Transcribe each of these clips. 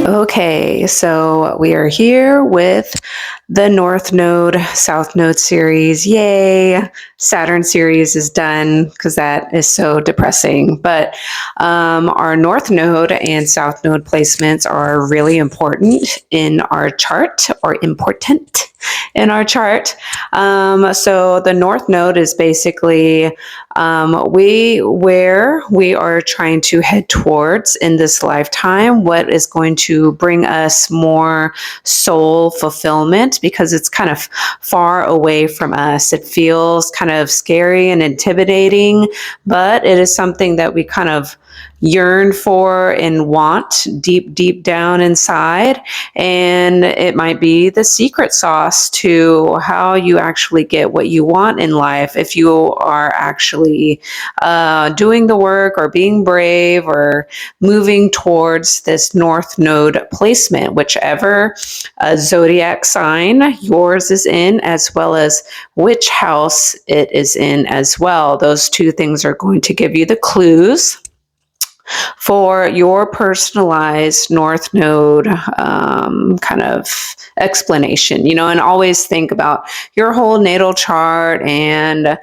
Okay, so we are here with the North Node, South Node series. Yay! Saturn series is done because that is so depressing. But our North Node and South Node placements are really important in our chart, or important in our chart. So the North Node is basically where we are trying to head towards in this lifetime, what is going to bring us more soul fulfillment, because it's kind of far away from us. It feels kind of scary and intimidating, but it is something that we kind of yearn for and want deep down inside. And it might be the secret sauce to how you actually get what you want in life if you are actually doing the work or being brave or moving towards this North Node placement, whichever zodiac sign yours is in, as well as which house it is in as well. Those two things are going to give you the clues for your personalized North Node kind of explanation, and always think about your whole natal chart and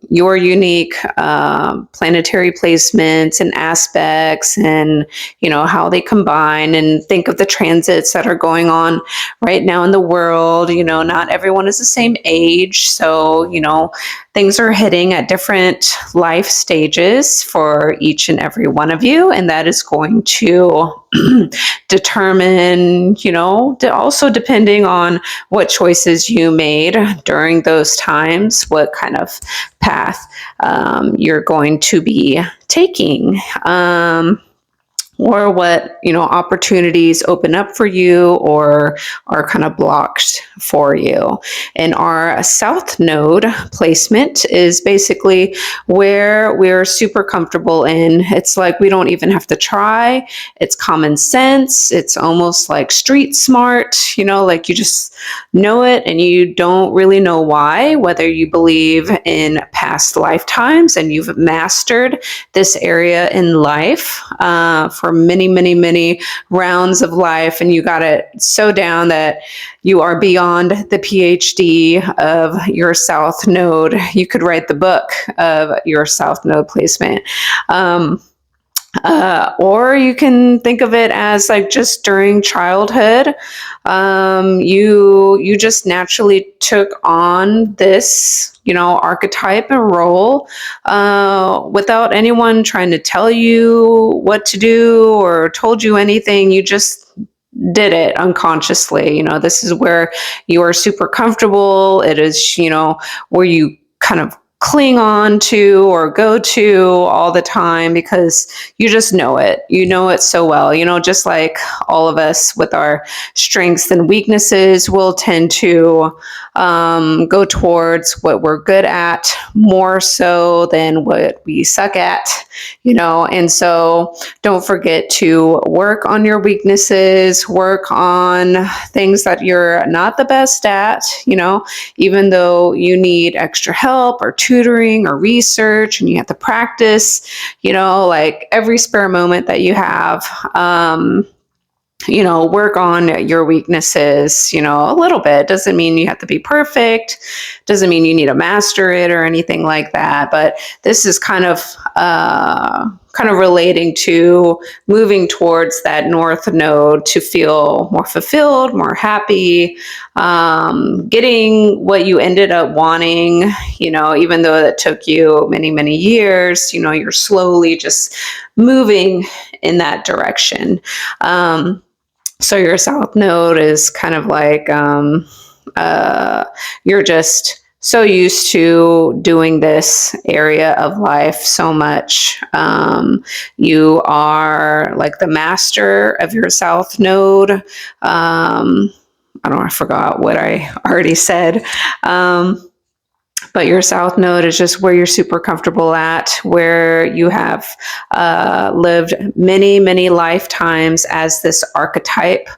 your unique planetary placements and aspects, and how they combine, and think of the transits that are going on right now in the world. Not everyone is the same age, so things are hitting at different life stages for each and every one of you, and that is going to determine, also depending on what choices you made during those times, what kind of path you're going to be taking. Or what opportunities open up for you or are kind of blocked for you. And our South Node placement is basically where we're super comfortable in. It's like we don't even have to try. It's common sense. It's almost like street smart, like you just know it and you don't really know why, whether you believe in past lifetimes and you've mastered this area in life for many rounds of life, and you got it so down that you are beyond the PhD of your South Node. You could write the book of your South Node placement. Or you can think of it as like just during childhood, you just naturally took on this, archetype and role without anyone trying to tell you what to do or told you anything. You just did it unconsciously. This is where you are super comfortable. It is, where you kind of cling on to or go to all the time because you just know it. You know it so well. Just like all of us with our strengths and weaknesses, will tend to go towards what we're good at more so than what we suck at, and so don't forget to work on your weaknesses, work on things that you're not the best at, even though you need extra help or tutoring or research and you have to practice, like every spare moment that you have, work on your weaknesses, a little bit. Doesn't mean you have to be perfect. Doesn't mean you need to master it or anything like that. But this is kind of relating to moving towards that North Node to feel more fulfilled, more happy, getting what you ended up wanting, even though that took you many years, you're slowly just moving in that direction. So your South Node is kind of like you're just so used to doing this area of life so much. You are like the master of your South Node. I forgot what I already said. But your south node is just where you're super comfortable at, where you have lived many, many lifetimes as this archetype.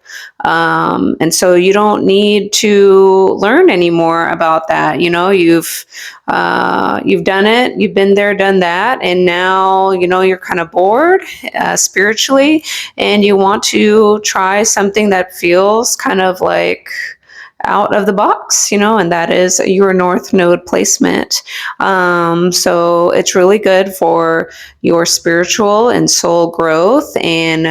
And so you don't need to learn anymore about that. You've done it, you've been there, done that, and now you're kind of bored spiritually, and you want to try something that feels kind of like out of the box, and that is your north node placement. So it's really good for your spiritual and soul growth, and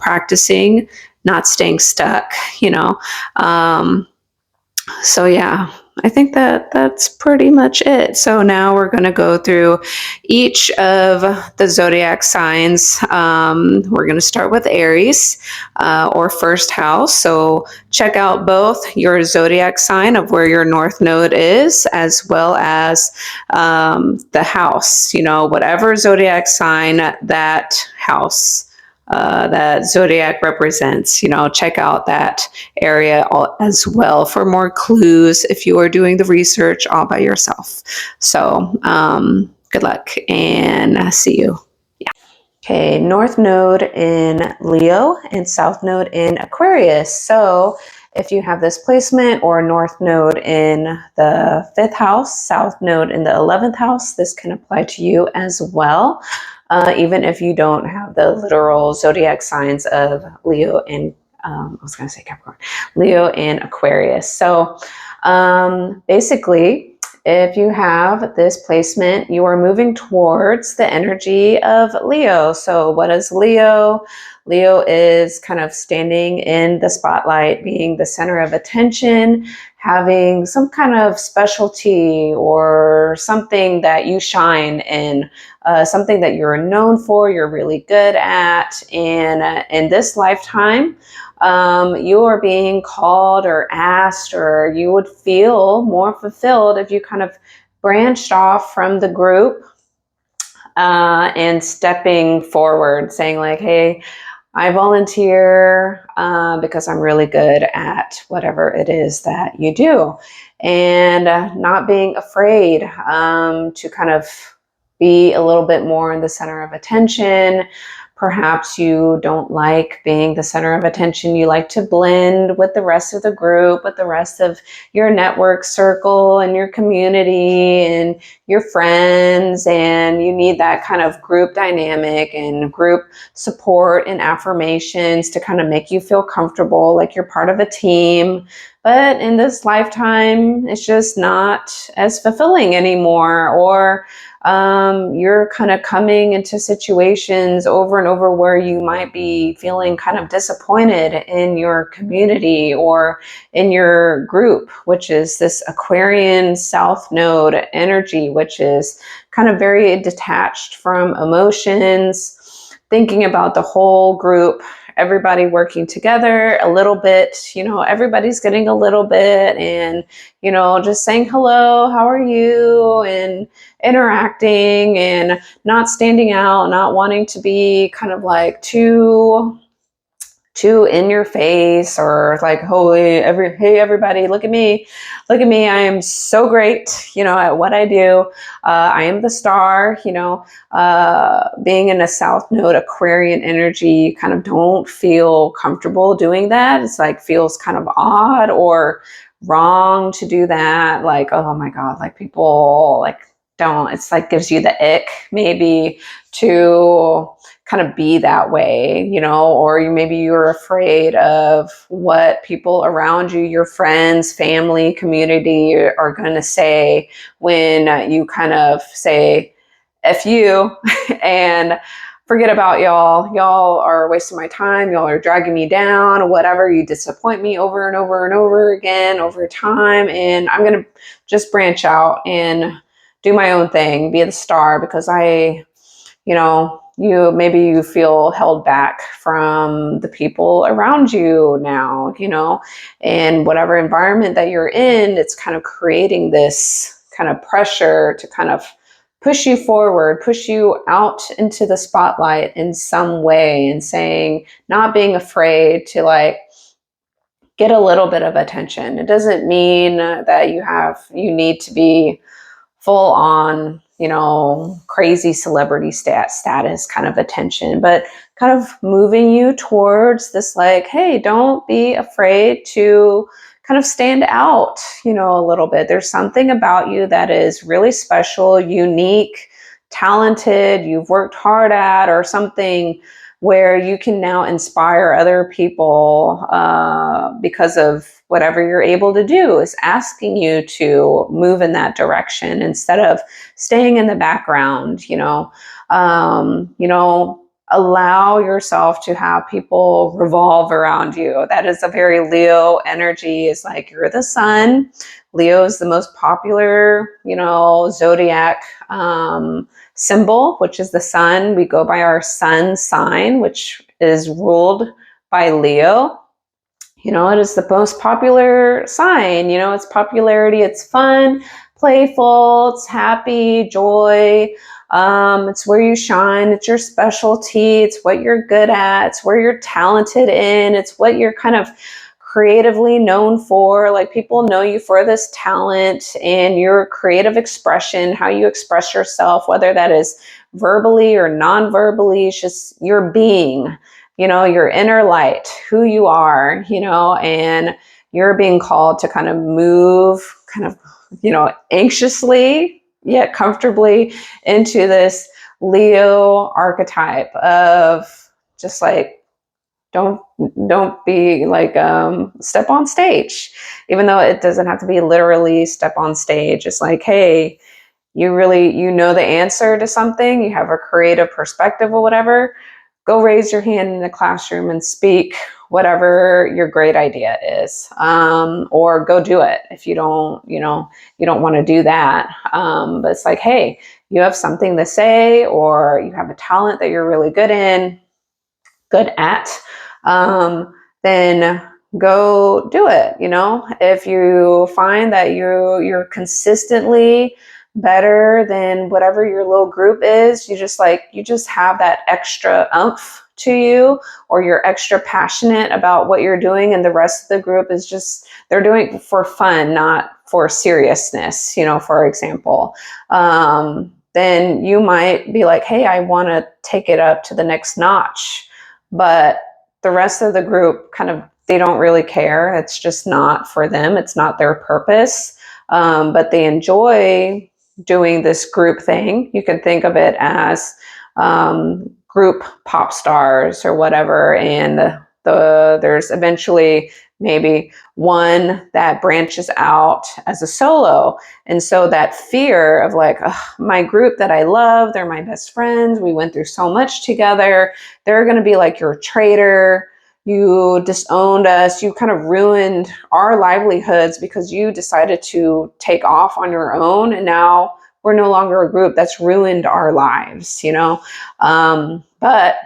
practicing not staying stuck, so yeah, I think that's pretty much it. So now we're going to go through each of the zodiac signs. We're going to start with Aries, or first house. So check out both your zodiac sign of where your north node is, as well as the house. Whatever zodiac sign that house, that zodiac represents. Check out that area as well for more clues if you are doing the research all by yourself. So good luck, and see you. Okay, north node in Leo and south node in Aquarius. So if you have this placement, or north node in the 5th house, south node in the 11th house, this can apply to you as well. Even if you don't have the literal zodiac signs of Leo and I was going to say Capricorn, Leo and Aquarius. So basically, if you have this placement, you are moving towards the energy of Leo. So what is Leo? Leo is kind of standing in the spotlight, being the center of attention, having some kind of specialty or something that you shine in, something that you're known for, you're really good at. And in this lifetime, you are being called or asked, or you would feel more fulfilled if you kind of branched off from the group and stepping forward, saying like, hey, I volunteer because I'm really good at whatever it is that you do. And not being afraid to kind of be a little bit more in the center of attention. Perhaps you don't like being the center of attention. You like to blend with the rest of the group, with the rest of your network circle and your community and your friends. And you need that kind of group dynamic and group support and affirmations to kind of make you feel comfortable, like you're part of a team. But in this lifetime, it's just not as fulfilling anymore, or you're kind of coming into situations over and over where you might be feeling kind of disappointed in your community or in your group, which is this Aquarian South Node energy, which is kind of very detached from emotions, thinking about the whole group, everybody working together a little bit, everybody's getting a little bit, and, just saying hello, how are you, and interacting, and not standing out, not wanting to be kind of like too in your face, or like, hey everybody, look at me, I am so great, at what I do. I am the star. Being in a south node Aquarian energy, you kind of don't feel comfortable doing that. It's like feels kind of odd or wrong to do that. Like, oh my god, like people like don't, it's like gives you the ick maybe to kind of be that way, or maybe you're afraid of what people around you, your friends, family, community are going to say when you kind of say, F you, and forget about y'all. Y'all are wasting my time. Y'all are dragging me down, whatever. You disappoint me over and over and over again over time. And I'm going to just branch out and do my own thing, be the star, because maybe you feel held back from the people around you now, and whatever environment that you're in, it's kind of creating this kind of pressure to kind of push you forward, push you out into the spotlight in some way, and saying, not being afraid to like get a little bit of attention. It doesn't mean that you need to be full on, crazy celebrity status kind of attention, but kind of moving you towards this, like, hey, don't be afraid to kind of stand out, a little bit. There's something about you that is really special, unique, talented, you've worked hard at, or something where you can now inspire other people because of whatever you're able to do is asking you to move in that direction instead of staying in the background. Allow yourself to have people revolve around you. That is a very Leo energy. It's like you're the sun. Leo is the most popular, zodiac symbol, which is the sun. We go by our sun sign, which is ruled by Leo. It is the most popular sign. It's popularity, it's fun, playful, it's happy, joy. It's where you shine. It's your specialty. It's what you're good at. It's where you're talented in. It's what you're kind of creatively known for. Like, people know you for this talent and your creative expression, how you express yourself, whether that is verbally or non-verbally. It's just your being, your inner light, who you are, and you're being called to kind of move kind of, anxiously yet comfortably into this Leo archetype of just like, don't be like, step on stage, even though it doesn't have to be literally step on stage. It's like, hey, you really, the answer to something, you have a creative perspective or whatever, go raise your hand in the classroom and speak whatever your great idea is, or go do it if you don't want to do that. But it's like, hey, you have something to say, or you have a talent that you're really good at, then go do it. If you find that you're consistently better than whatever your little group is, you just have that extra oomph to you, or you're extra passionate about what you're doing, and the rest of the group is just, they're doing it for fun, not for seriousness, for example, then you might be like, hey, I want to take it up to the next notch. But the rest of the group kind of, they don't really care. It's just not for them. It's not their purpose. But they enjoy doing this group thing. You can think of it as group pop stars or whatever. And there's eventually maybe one that branches out as a solo. And so that fear of like, my group that I love, they're my best friends, we went through so much together, they're going to be like, you're a traitor, you disowned us, you kind of ruined our livelihoods because you decided to take off on your own, and now we're no longer a group. That's ruined our lives, but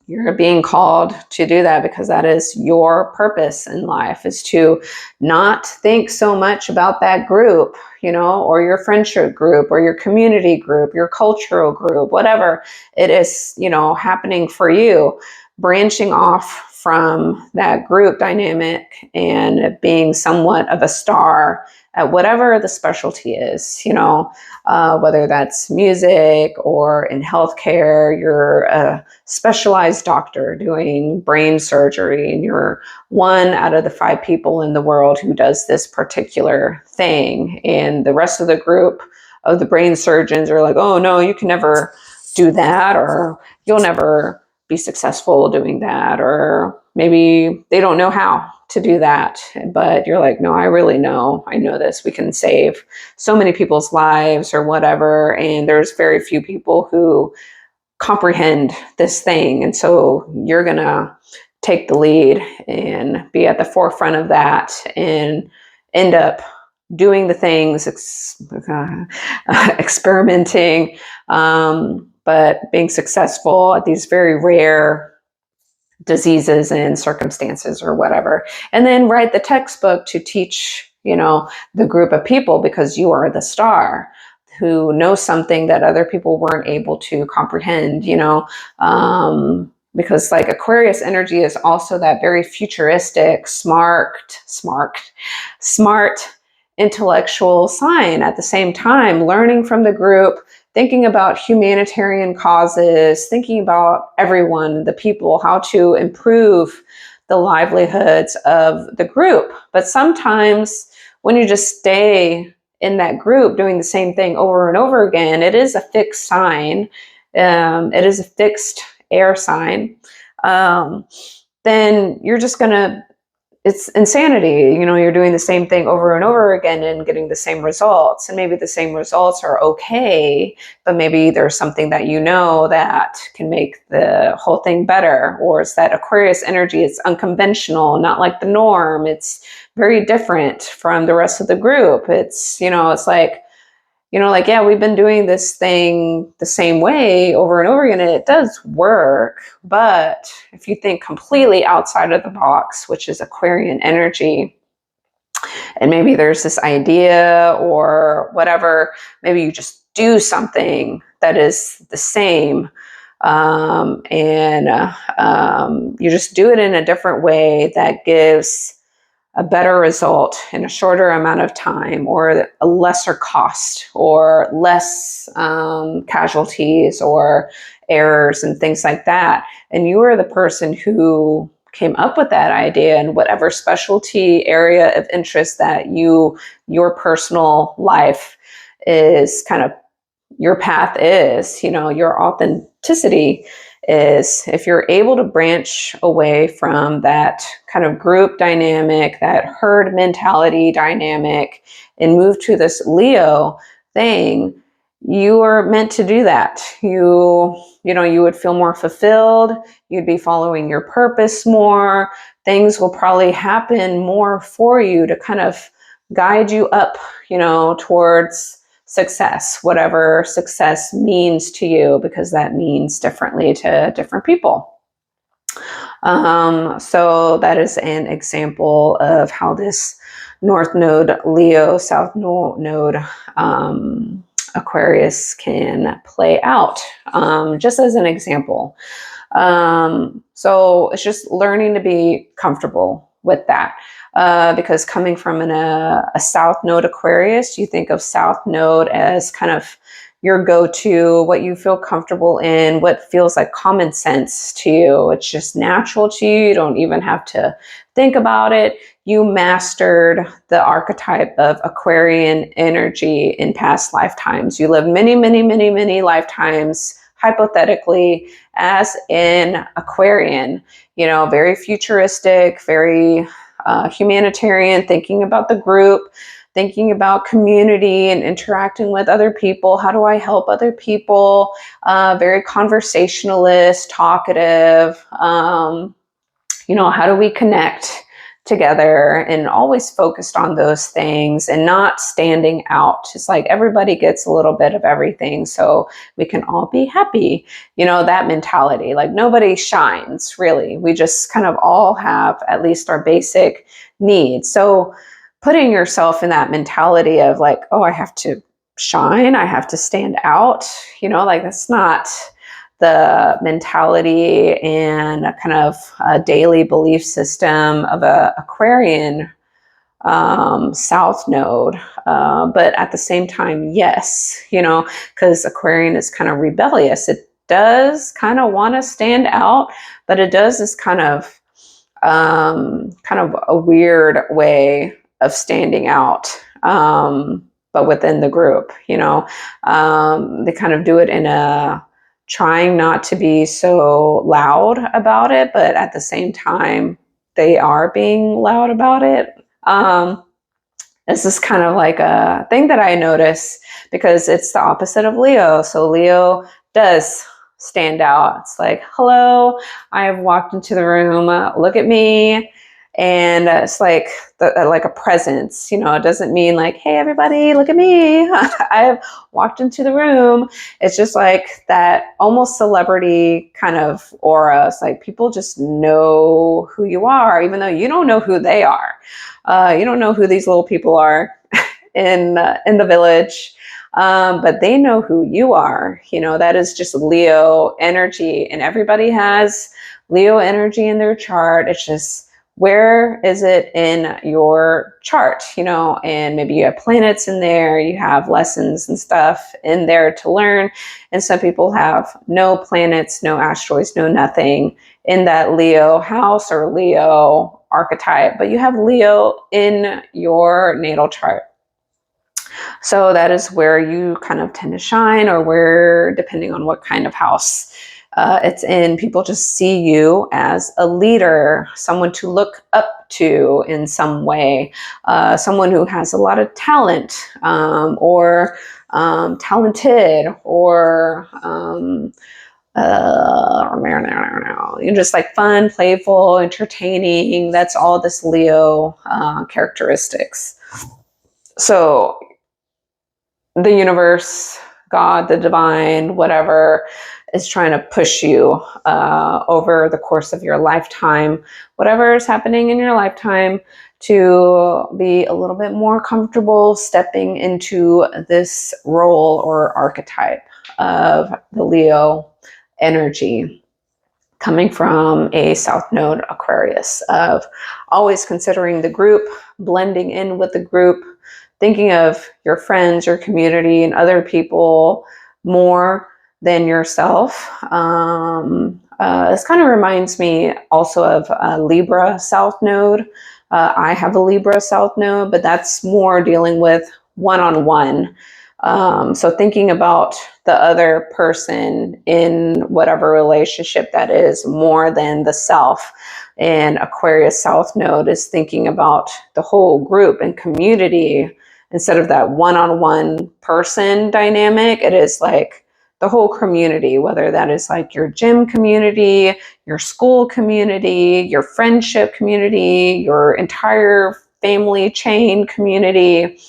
you're being called to do that because that is your purpose in life, is to not think so much about that group, or your friendship group, or your community group, your cultural group, whatever it is, happening for you, branching off from that group dynamic and being somewhat of a star at whatever the specialty is, whether that's music or in healthcare, you're a specialized doctor doing brain surgery, and you're one out of the 5 people in the world who does this particular thing. And the rest of the group of the brain surgeons are like, oh no, you can never do that, or you'll never be successful doing that, or maybe they don't know how to do that. But you're like, no, I really know. I know this. We can save so many people's lives or whatever. And there's very few people who comprehend this thing. And so you're going to take the lead and be at the forefront of that and end up doing the things, experimenting, but being successful at these very rare diseases and circumstances or whatever. And then write the textbook to teach, the group of people, because you are the star who knows something that other people weren't able to comprehend, because like Aquarius energy is also that very futuristic, smart, intellectual sign. At the same time, learning from the group, thinking about humanitarian causes, thinking about everyone, the people, how to improve the livelihoods of the group. But sometimes when you just stay in that group doing the same thing over and over again, it is a fixed sign. It is a fixed air sign. Then you're just going to, it's insanity. You know, you're doing the same thing over and over again and getting the same results. And maybe the same results are okay, but maybe there's something that you know that can make the whole thing better. Or it's that Aquarius energy, it's unconventional, not like the norm. It's very different from the rest of the group. It's, you know, it's like, you know, like, yeah, we've been doing this thing the same way over and over again, and it does work. But if you think completely outside of the box, which is Aquarian energy, and maybe there's this idea or whatever, maybe you just do something that is the same, you just do it in a different way that gives a better result in a shorter amount of time, or a lesser cost, or less casualties or errors and things like that. And you are the person who came up with that idea, and whatever specialty area of interest that your personal life is, kind of your path is, you know, your authenticity is, if you're able to branch away from that kind of group dynamic, that herd mentality dynamic, and move to this Leo thing, you are meant to do that. You know, you would feel more fulfilled. You'd be following your purpose more. Things will probably happen more for you to kind of guide you up, you know, towards success, whatever success means to you, because that means differently to different people. So that is an example of how this North Node Leo, South Node Aquarius can play out, just as an example. So it's just learning to be comfortable with that. Because coming from a South Node Aquarius, you think of South Node as kind of your go-to, what you feel comfortable in, what feels like common sense to you. It's just natural to you. You don't even have to think about it. You mastered the archetype of Aquarian energy in past lifetimes. You lived many, many, many, many lifetimes, hypothetically, as an Aquarian, you know, very futuristic, very humanitarian, thinking about the group, thinking about community and interacting with other people. How do I help other people? Very conversationalist, talkative. You know, how do we connect together, and always focused on those things and not standing out. It's like everybody gets a little bit of everything, so we can all be happy. You know, that mentality, like nobody shines really. We just kind of all have at least our basic needs. So putting yourself in that mentality of like, oh, I have to shine, I have to stand out, you know, like that's not the mentality and a kind of a daily belief system of a Aquarian South Node. But at the same time, yes, you know, because Aquarian is kind of rebellious. It does kind of want to stand out, but it does this kind of a weird way of standing out. But within the group, you know, they kind of do it in a trying not to be so loud about it, but at the same time, they are being loud about it. This is kind of like a thing that I notice because it's the opposite of Leo. So Leo does stand out. It's like, hello, I have walked into the room, look at me. And it's like like a presence, you know, it doesn't mean like, hey, everybody, look at me. I have walked into the room. It's just like that almost celebrity kind of aura. It's like people just know who you are, even though you don't know who they are. You don't know who these little people are in the village. but they know who you are. You know, that is just Leo energy, and everybody has Leo energy in their chart. It's just, where is it in your chart, you know, and maybe you have planets in there, you have lessons and stuff in there to learn. And some people have no planets, no asteroids, no nothing in that Leo house or Leo archetype, but you have Leo in your natal chart. So that is where you kind of tend to shine, or where, depending on what kind of house it's in, people just see you as a leader, someone to look up to in some way, someone who has a lot of talent, or talented, or you're just like fun, playful, entertaining. That's all this Leo characteristics. So the universe, God, the divine, whatever, is trying to push you over the course of your lifetime, whatever is happening in your lifetime, to be a little bit more comfortable stepping into this role or archetype of the Leo energy, coming from a South Node Aquarius, of always considering the group, blending in with the group, thinking of your friends, your community, and other people more than yourself. This kind of reminds me also of Libra South Node. I have a Libra South Node, but that's more dealing with one-on-one. So thinking about the other person in whatever relationship that is, more than the self. And Aquarius South Node is thinking about the whole group and community, instead of that one-on-one person dynamic. It is like the whole community, whether that is like your gym community, your school community, your friendship community, your entire family chain community.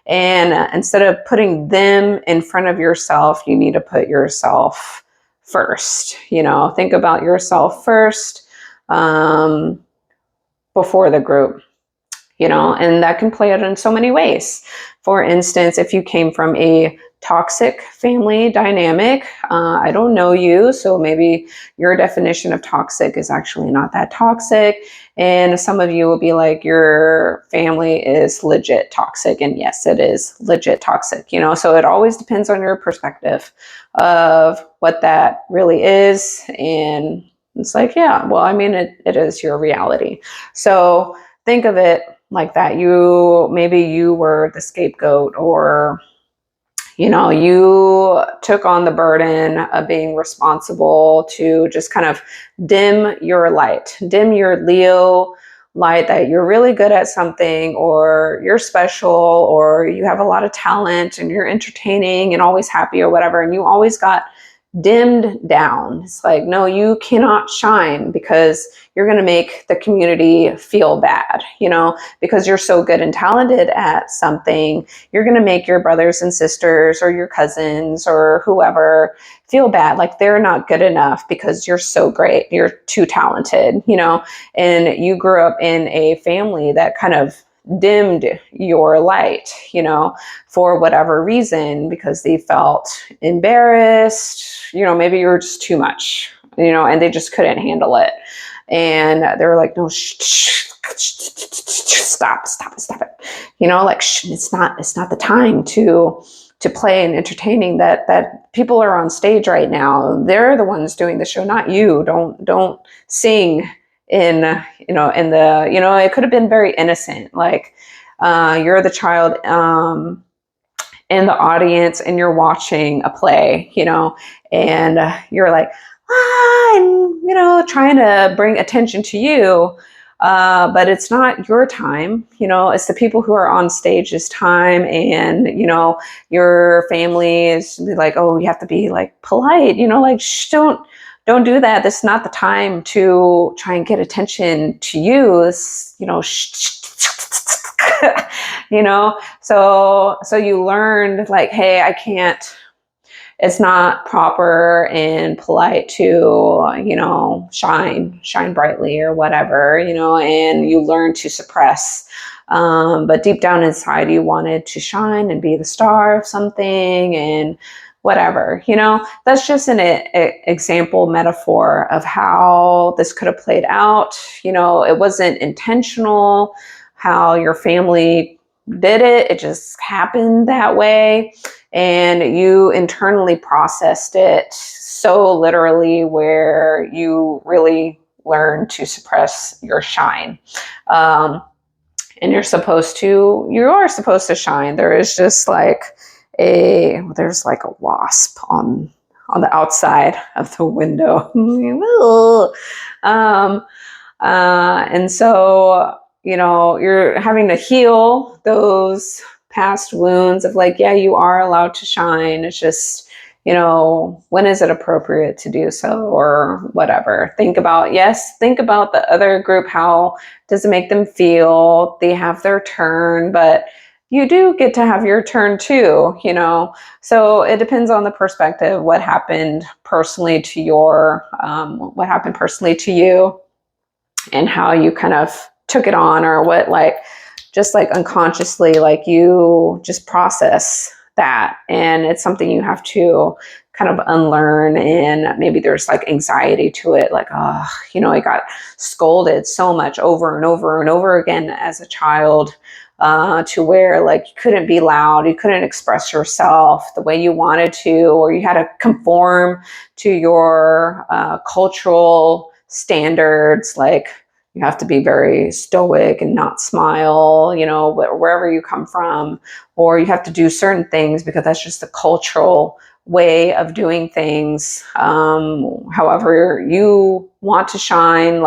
And instead of putting them in front of yourself, you need to put yourself first. You know, think about yourself first before the group. You know, and that can play out in so many ways. For instance, if you came from a toxic family dynamic, I don't know you, so maybe your definition of toxic is actually not that toxic. And some of you will be like, your family is legit toxic. And yes, it is legit toxic, you know, so it always depends on your perspective of what that really is. And it's like, yeah, well, I mean, it is your reality. So think of it like that. Maybe you were the scapegoat, or, you know, you took on the burden of being responsible to just kind of dim your light, dim your Leo light, that you're really good at something, or you're special, or you have a lot of talent, and you're entertaining and always happy or whatever, and you always got dimmed down. It's like, no, you cannot shine, because you're going to make the community feel bad, you know, because you're so good and talented at something. You're going to make your brothers and sisters, or your cousins, or whoever, feel bad, like they're not good enough because you're so great, you're too talented, you know. And you grew up in a family that kind of dimmed your light, you know, for whatever reason, because they felt embarrassed, you know, maybe you were just too much, you know, and they just couldn't handle it. And they were like, no, stop it. You know, like, it's not the time to play and entertaining. That people are on stage right now. They're the ones doing the show, not you. Don't sing in, you know, in the, you know, it could have been very innocent. Like, you're the child in the audience, and you're watching a play, you know, and you're like, and, you know, trying to bring attention to you. But it's not your time, you know, it's the people who are on stage's time. And, you know, your family is like, oh, you have to be like polite, you know, like, don't do that. This is not the time to try and get attention to you. This, you know, you know, so you learned, like, hey, I can't, it's not proper and polite to, you know, shine brightly or whatever, you know, and you learn to suppress But deep down inside, you wanted to shine and be the star of something and whatever, that's just an example metaphor of how this could have played out. It wasn't intentional how your family did it. It just happened that way. And you internally processed it so literally where you really learn to suppress your shine. And you are supposed to shine. There is just like there's like a wasp on the outside of the window. And so, you're having to heal those past wounds of like, yeah, you are allowed to shine. It's just, when is it appropriate to do so or whatever. Think about the other group. How does it make them feel? They have their turn, but you do get to have your turn too, So it depends on the perspective, what happened personally to you and how you kind of took it on, or what, just unconsciously, you just process that. And it's something you have to kind of unlearn. And maybe there's anxiety to it. I got scolded so much over and over and over again as a child, to where you couldn't be loud, you couldn't express yourself the way you wanted to, or you had to conform to your cultural standards. You have to be very stoic and not smile, wherever you come from, or you have to do certain things because that's just the cultural way of doing things. However you want to shine,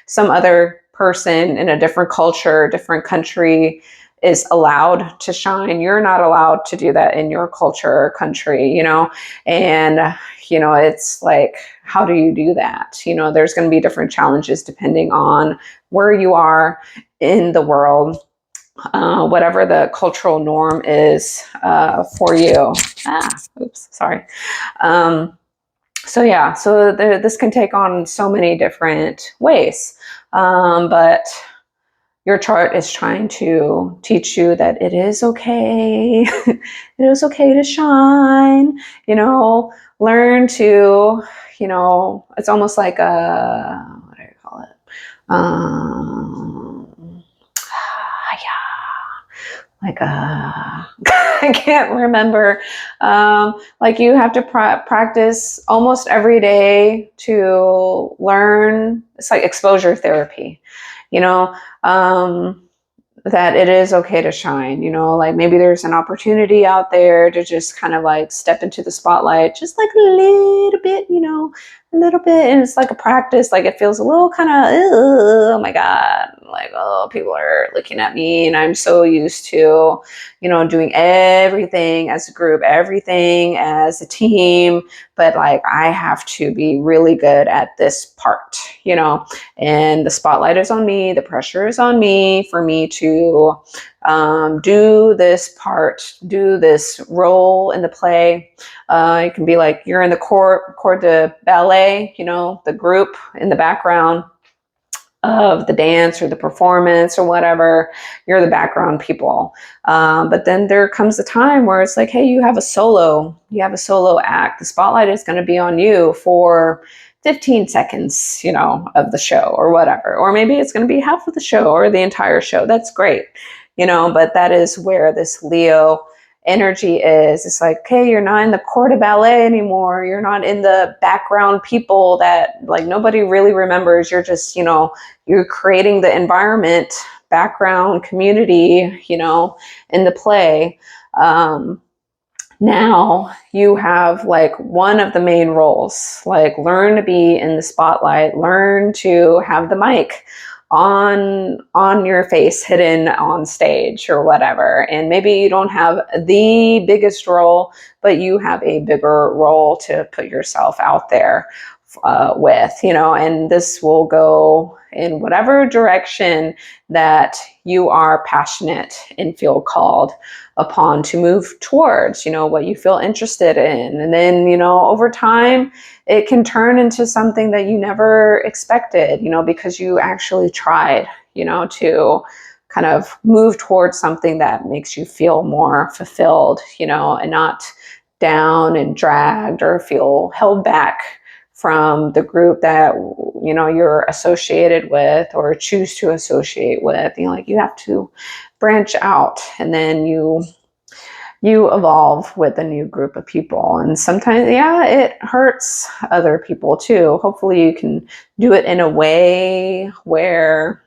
some other person in a different culture, different country is allowed to shine. You're not allowed to do that in your culture or country, and it's how do you do that? There's going to be different challenges depending on where you are in the world, whatever the cultural norm is for you. Oops, sorry. This can take on so many different ways, but your chart is trying to teach you that it is okay. It is okay to shine, learn to, it's almost like what do you call it? I can't remember. You have to practice almost every day to learn. It's like exposure therapy, that it is okay to shine, maybe there's an opportunity out there to just kind of step into the spotlight, just a little bit, a little bit. And it's a practice, it feels a little kind of, oh my God, people are looking at me, and I'm so used to, doing everything as a group, everything as a team, but I have to be really good at this part, and the spotlight is on me, the pressure is on me for me to do this part, do this role in the play. It can be you're in the corps de ballet, the group in the background of the dance or the performance or whatever. You're the background people. But then there comes a time where it's hey, you have a solo act. The spotlight is going to be on you for 15 seconds, of the show or whatever. Or maybe it's going to be half of the show or the entire show. That's great. But that is where this Leo energy is. It's okay, you're not in the corps de ballet anymore. You're not in the background people that nobody really remembers. You're just, you're creating the environment, background community, in the play. Now you have one of the main roles, learn to be in the spotlight, learn to have the mic on your face, hidden on stage or whatever. And maybe you don't have the biggest role, but you have a bigger role to put yourself out there with, and this will go in whatever direction that you are passionate and feel called upon to move towards, what you feel interested in. And then, over time, it can turn into something that you never expected, because you actually tried, to kind of move towards something that makes you feel more fulfilled, you know, and not down and dragged or feel held back from the group that, you know, you're associated with or choose to associate with. You know, like you have to branch out, and then you evolve with a new group of people. And sometimes, yeah, it hurts other people too. Hopefully you can do it in a way where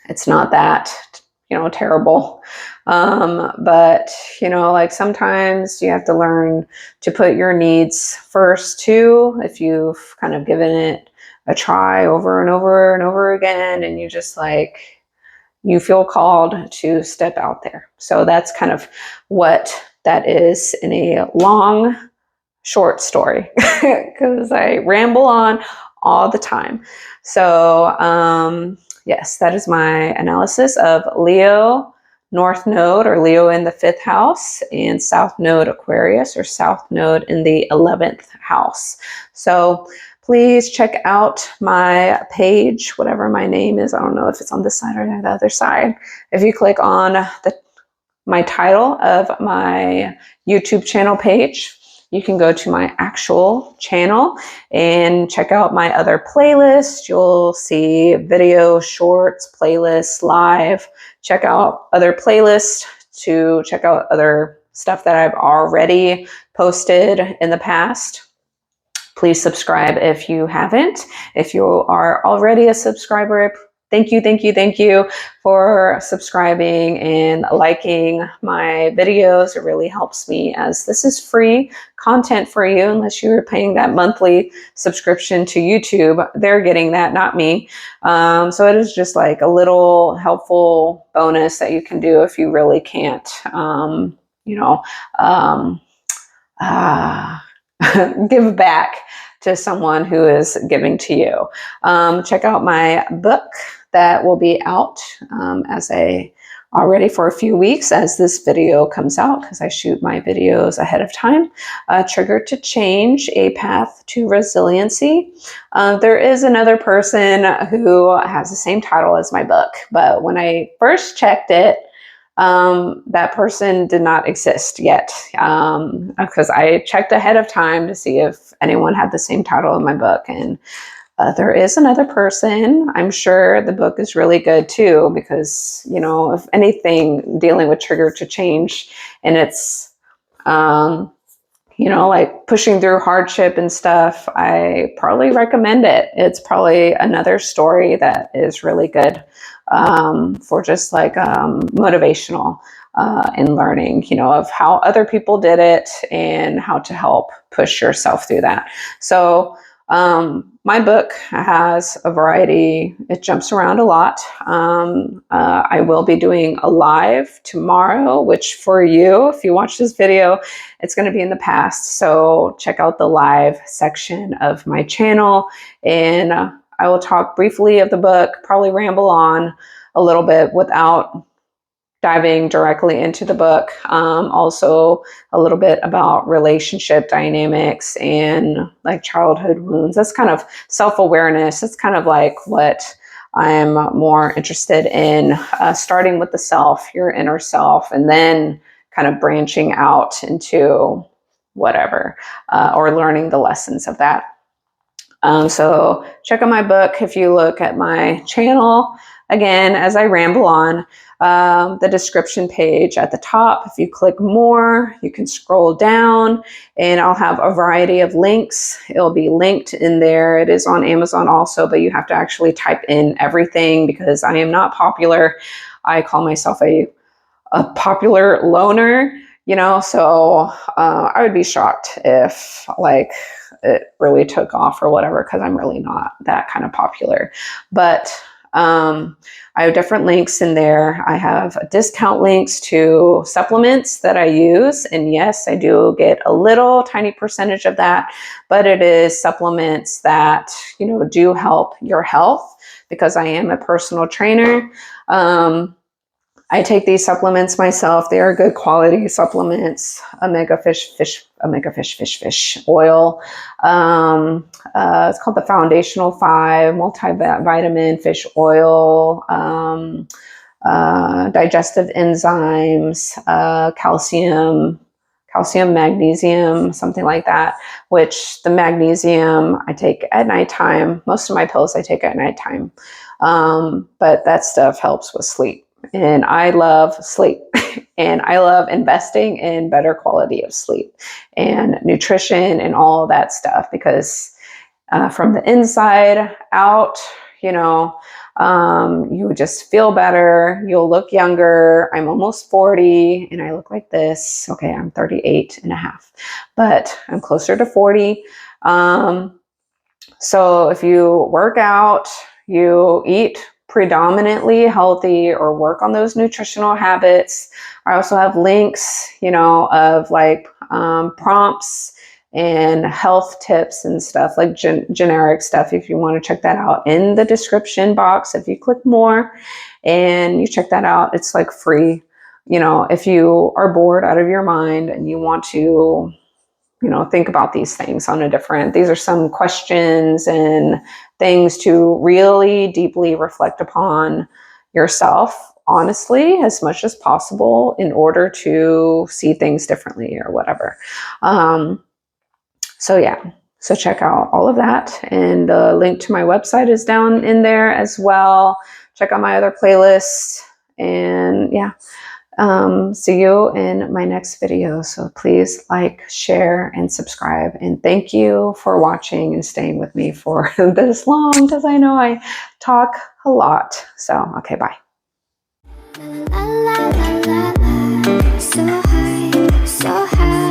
it's not that, you know, terrible. But, you know, like sometimes you have to learn to put your needs first too. If you've kind of given it a try over and over and over again, and you just like, you feel called to step out there. So that's kind of what that is in a long, short story, because I ramble on all the time. So, yes, that is my analysis of Leo North Node, or Leo in the 5th house, and South Node Aquarius, or South Node in the 11th house. So please check out my page, whatever my name is. I don't know if it's on this side or the other side. If you click on my title of my YouTube channel page, you can go to my actual channel and check out my other playlist. You'll see video, shorts, playlists, live. Check out other playlists to check out other stuff that I've already posted in the past. Please subscribe if you haven't. If you are already a subscriber, thank you for subscribing and liking my videos. It really helps me, as this is free content for you, unless you're paying that monthly subscription to YouTube. They're getting that, not me. So it is just like a little helpful bonus that you can do if you really can't, give back to someone who is giving to you. Check out my book that will be out already for a few weeks as this video comes out, because I shoot my videos ahead of time. Triggered to Change, A Path to Resiliency. There is another person who has the same title as my book, but when I first checked it, that person did not exist yet, because I checked ahead of time to see if anyone had the same title in my book, and there is another person. I'm sure the book is really good too, because, you know, if anything dealing with Trigger to Change, and it's, you know, like pushing through hardship and stuff, I probably recommend it. It's probably another story that is really good for just like motivational and learning, you know, of how other people did it and how to help push yourself through that. So my book has a variety. It jumps around a lot. I will be doing a live tomorrow, which for you, if you watch this video, it's going to be in the past. So check out the live section of my channel, and I will talk briefly of the book, probably ramble on a little bit without diving directly into the book. Also a little bit about relationship dynamics and like childhood wounds. That's kind of self-awareness. That's kind of like what I'm more interested in, starting with the self, your inner self, and then kind of branching out into whatever, or learning the lessons of that. So check out my book. If you look at my channel, again, as I ramble on, the description page at the top, if you click more, you can scroll down, and I'll have a variety of links. It'll be linked in there. It is on Amazon also, but you have to actually type in everything, because I am not popular. I call myself a popular loner, you know, so I would be shocked if like it really took off or whatever, because I'm really not that kind of popular. But I have different links in there. I have discount links to supplements that I use. And yes, I do get a little tiny percentage of that, but it is supplements that, you know, do help your health, because I am a personal trainer. I take these supplements myself. They are good quality supplements. Omega fish oil. It's called the Foundational 5 multivitamin fish oil. digestive enzymes, calcium, magnesium, something like that, which the magnesium I take at nighttime. Most of my pills I take at nighttime. But that stuff helps with sleep. And I love sleep. And I love investing in better quality of sleep and nutrition and all of that stuff, because from the inside out, you know, you just feel better. You'll look younger. I'm almost 40 and I look like this. Okay, I'm 38 and a half, but I'm closer to 40. So if you work out, you eat predominantly healthy or work on those nutritional habits. I also have links, you know, of like prompts and health tips and stuff, like generic stuff, if you want to check that out, in the description box. If you click more and you check that out, it's like free. You know, if you are bored out of your mind and you want to, you know, think about these things on a different, these are some questions and things to really deeply reflect upon yourself, honestly, as much as possible, in order to see things differently or whatever. So yeah, so check out all of that. And the link to my website is down in there as well. Check out my other playlists. And yeah, see you in my next video. So please like, share, and subscribe. And thank you for watching and staying with me for this long, because I know I talk a lot. So, okay, bye. So high, so high.